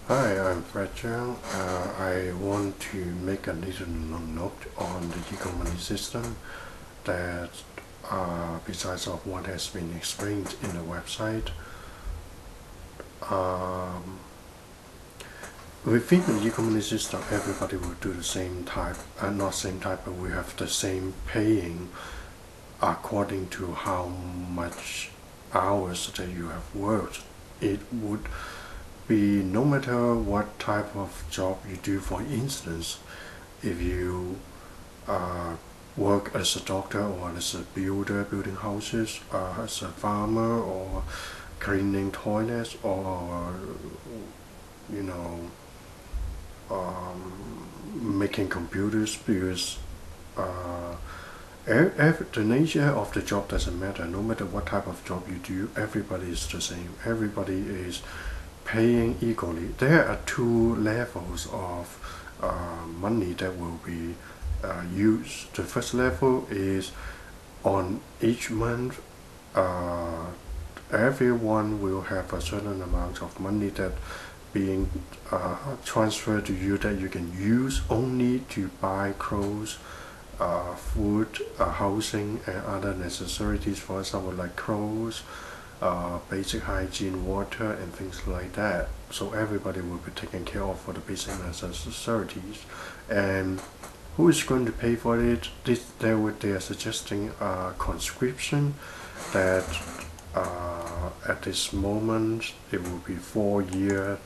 Hi, I'm Fred Zhang. I want to make a little note on the e-commerce system that, besides of what has been explained in the website, um, within the e-commerce system, everybody will do the same type, not same type, but we have the same paying according to how much hours that you have worked. It would be no matter what type of job you do. For instance, if you uh, work as a doctor or as a builder, building houses, as a farmer, or cleaning toilets, or you know, making computers, because uh, the nature of the job doesn't matter. No matter what type of job you do, everybody is the same. Everybody is paying equally. There are two levels of money that will be used. The first level is on each month. Uh, Everyone will have a certain amount of money that being transferred to you that you can use only to buy clothes, food, housing, and other necessities. For example, like clothes, basic hygiene, water, and things like that. So everybody will be taken care of for the basic necessities. And who is going to pay for it? They are suggesting a conscription that at this moment it will be 4 years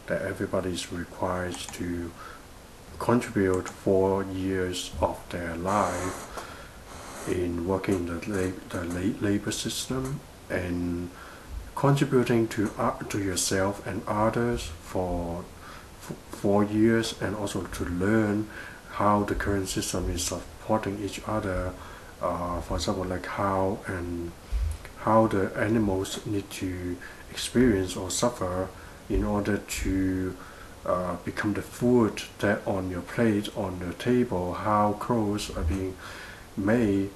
that everybody is required to contribute 4 years of their life in working the labor system and contributing to yourself and others for 4 years, and also to learn how the current system is supporting each other. For example, like how the animals need to experience or suffer in order to become the food that on your plate, on the table, how clothes are being made,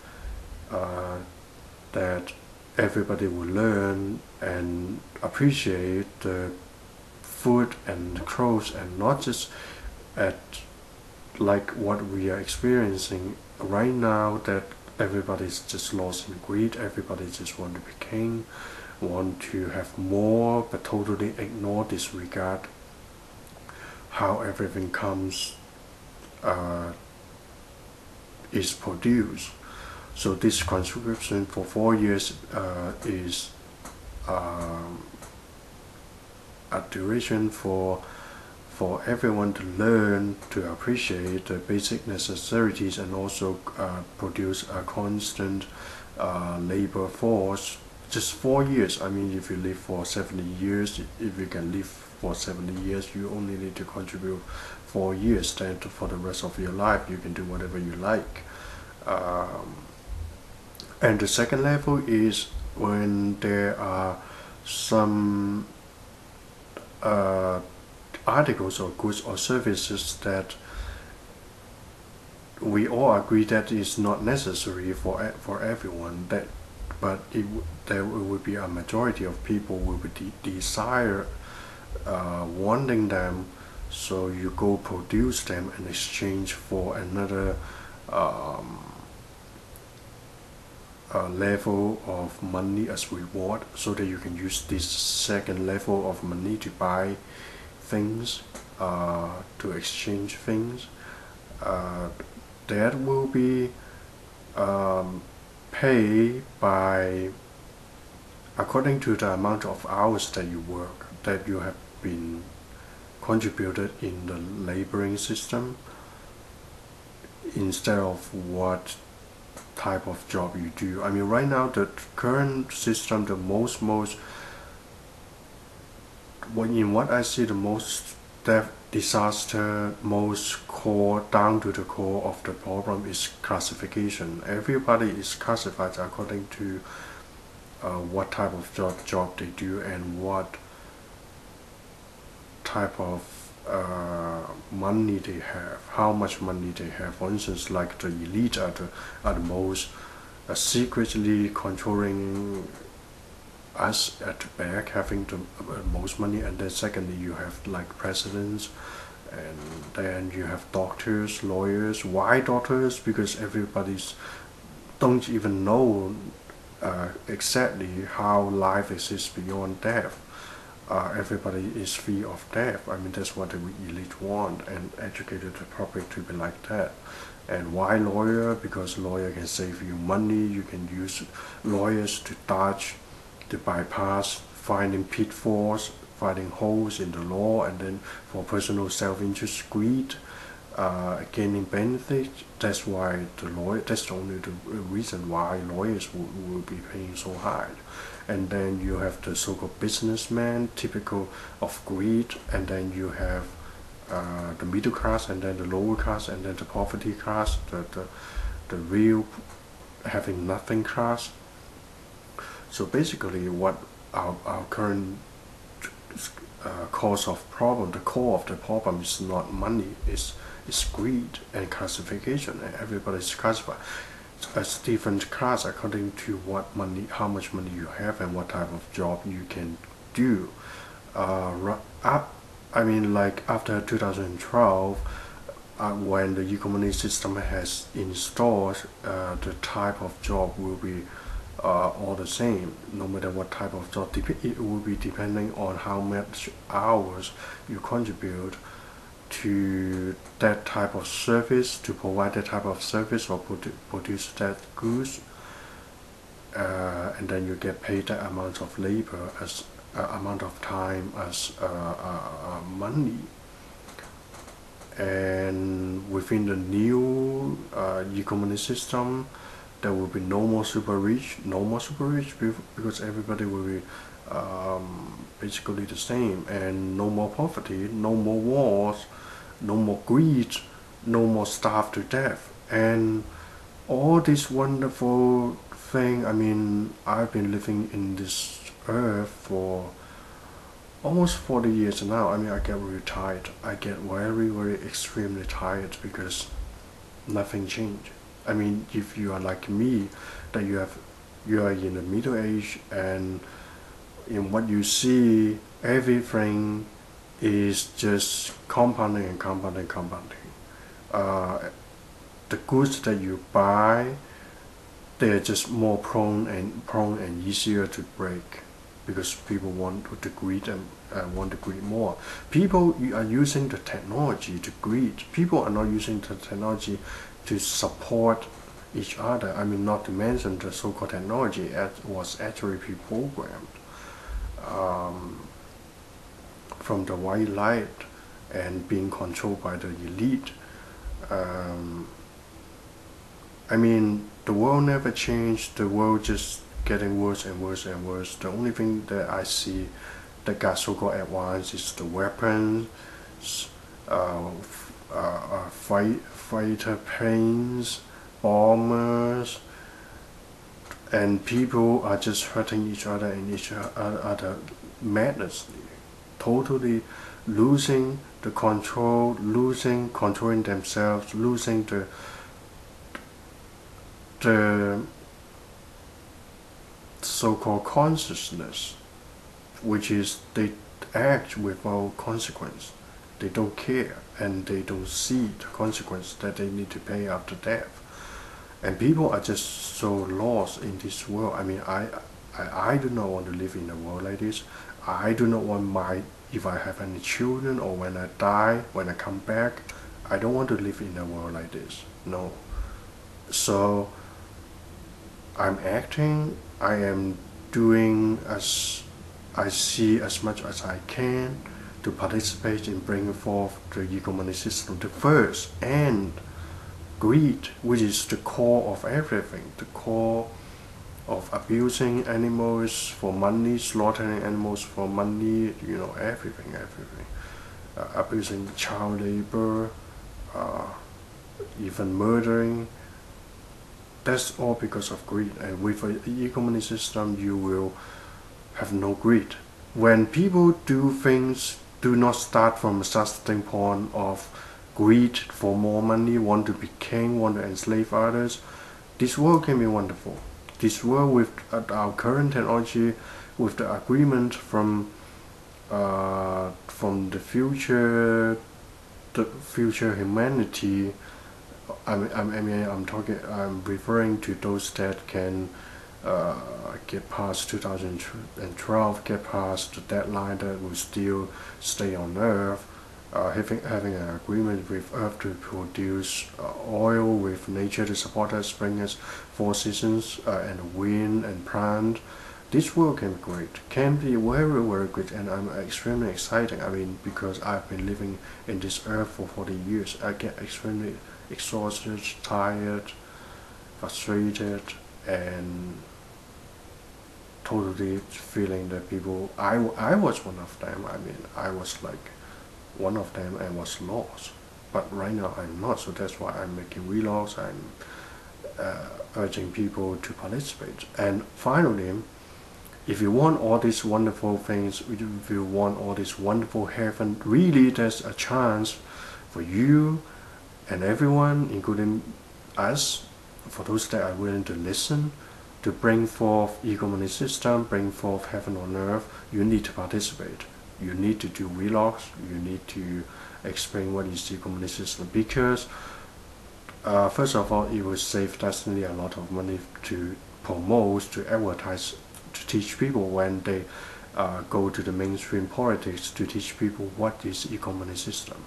uh, that everybody will learn and appreciate the food and clothes, and not just at like what we are experiencing right now, that everybody's just lost in greed. Everybody just want to be king, want to have more, but totally ignore, disregard how everything comes uh, is produced. So this conscription for 4 years is a duration for everyone to learn to appreciate the basic necessities, and also produce a constant labor force. Just 4 years. I mean, if you live for 70 years, if you can live for 70 years, you only need to contribute 4 years. Then for the rest of your life, you can do whatever you like. Um, and the second level is when there are some uh, articles or goods or services that we all agree that is not necessary for everyone. But there will be a majority of people will be desire wanting them, so you go produce them in exchange for another um, level of money as reward, so that you can use this second level of money to buy things, to exchange things. Uh, that will be um, paid by according to the amount of hours that you work, that you have been contributed in the laboring system, instead of what type of job you do. I mean, right now the current system, the most in what I see, the most death disaster, most core down to the core of the problem is classification. Everybody is classified according to what type of job they do, and what type of money they have, how much money they have. For instance, like the elite are the most secretly controlling us at the back having the most money, and then secondly you have like presidents, and then you have doctors, lawyers. Why doctors? Because everybody's don't even know exactly how life exists beyond death. Everybody is free of death. I mean, that's what the elite want, and educated the public to be like that. And why lawyer? Because lawyer can save you money. You can use lawyers to dodge, to bypass, finding pitfalls, finding holes in the law, and then for personal self-interest, greed, gaining benefits. That's why the lawyer. That's only the reason why lawyers will be paying so high. And then you have the so-called businessman, typical of greed, and then you have the middle class, and then the lower class, and then the poverty class, the real having nothing class. So basically, what our current cause of problem, the core of the problem is not money, is greed and classification, and everybody's classified as different class according to what money, how much money you have, and what type of job you can do. I mean, like after 2012, when the e-community system has installed, the type of job will be all the same, no matter what type of job. It will be depending on how much hours you contribute to that type of service, to provide that type of service or produce that goods, and then you get paid that amount of labor as amount of time as money. And within the new e-commerce system, there will be no more super rich, because everybody will be basically the same, and no more poverty, no more wars, no more greed, no more starved to death, and all this wonderful thing. I mean, I've been living in this earth for almost 40 years now. I mean, I get really tired. I get very, very extremely tired because nothing changed. I mean, if you are like me, that you are in the middle age, and in what you see, everything is just compounding and compounding. The goods that you buy, they are just more prone and easier to break, because people want to greed and want to greed more. People are using the technology to greed. People are not using the technology to support each other. I mean, not to mention the so-called technology was actually pre-programmed from the white light and being controlled by the elite. I mean, the world never changed. The world just getting worse and worse and worse. The only thing that I see that got so-called advanced is the weapons, fighter planes, bombers, and people are just hurting each other and each other madnessly, totally losing the control, controlling themselves, losing the so-called consciousness, which is they act without consequence. They don't care, and they don't see the consequence that they need to pay after death. And people are just so lost in this world. I mean, I do not want to live in a world like this. I do not want if I have any children, or when I die, when I come back, I don't want to live in a world like this. No. So I'm acting, I am doing as I see as much as I can to participate in bringing forth the e-commerce system, the first, and greed, which is the core of everything, the core of abusing animals for money, slaughtering animals for money, everything. Abusing child labor, even murdering. That's all because of greed. And with an e-commerce system, you will have no greed. When people do things, do not start from a starting point of greed for more money, want to be king, want to enslave others, this world can be wonderful. This world with our current technology with the agreement from the future humanity. I'm referring to those that can get past 2012, get past the deadline, that will still stay on Earth, having an agreement with Earth to produce oil, with nature to support us, bring us 4 seasons, and wind and plant. This world can be great, can be very, very great, and I'm extremely excited. I mean, because I've been living in this earth for 40 years, I get extremely exhausted, tired, frustrated, and totally feeling that people, I was one of them. I mean, I was like one of them and was lost. But right now I'm not, so that's why I'm making vlogs. I'm urging people to participate. And finally, if you want all these wonderful things, if you want all this wonderful heaven, really there's a chance for you and everyone, including us, for those that are willing to listen, to bring forth ecomony system, bring forth heaven on earth. You need to participate. You need to do vlogs. You need to explain what is ecomony system, because first of all, it will save definitely a lot of money to promote, to advertise, to teach people when they go to the mainstream politics, to teach people what is ecomony system.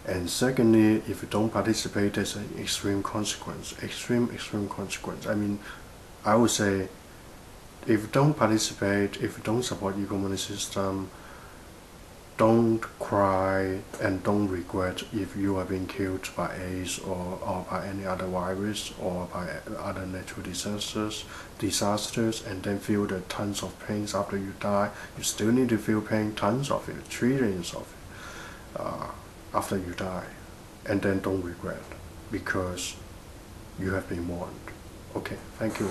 And secondly, if you don't participate, there's an extreme consequence, extreme consequence. I mean, I would say, if you don't participate, if you don't support ecomony system, don't cry and don't regret if you are being killed by AIDS or by any other virus or by other natural disasters, and then feel the tons of pains after you die. You still need to feel pain, tons of it, trillions of it, after you die. And then don't regret, because you have been warned. Okay, thank you.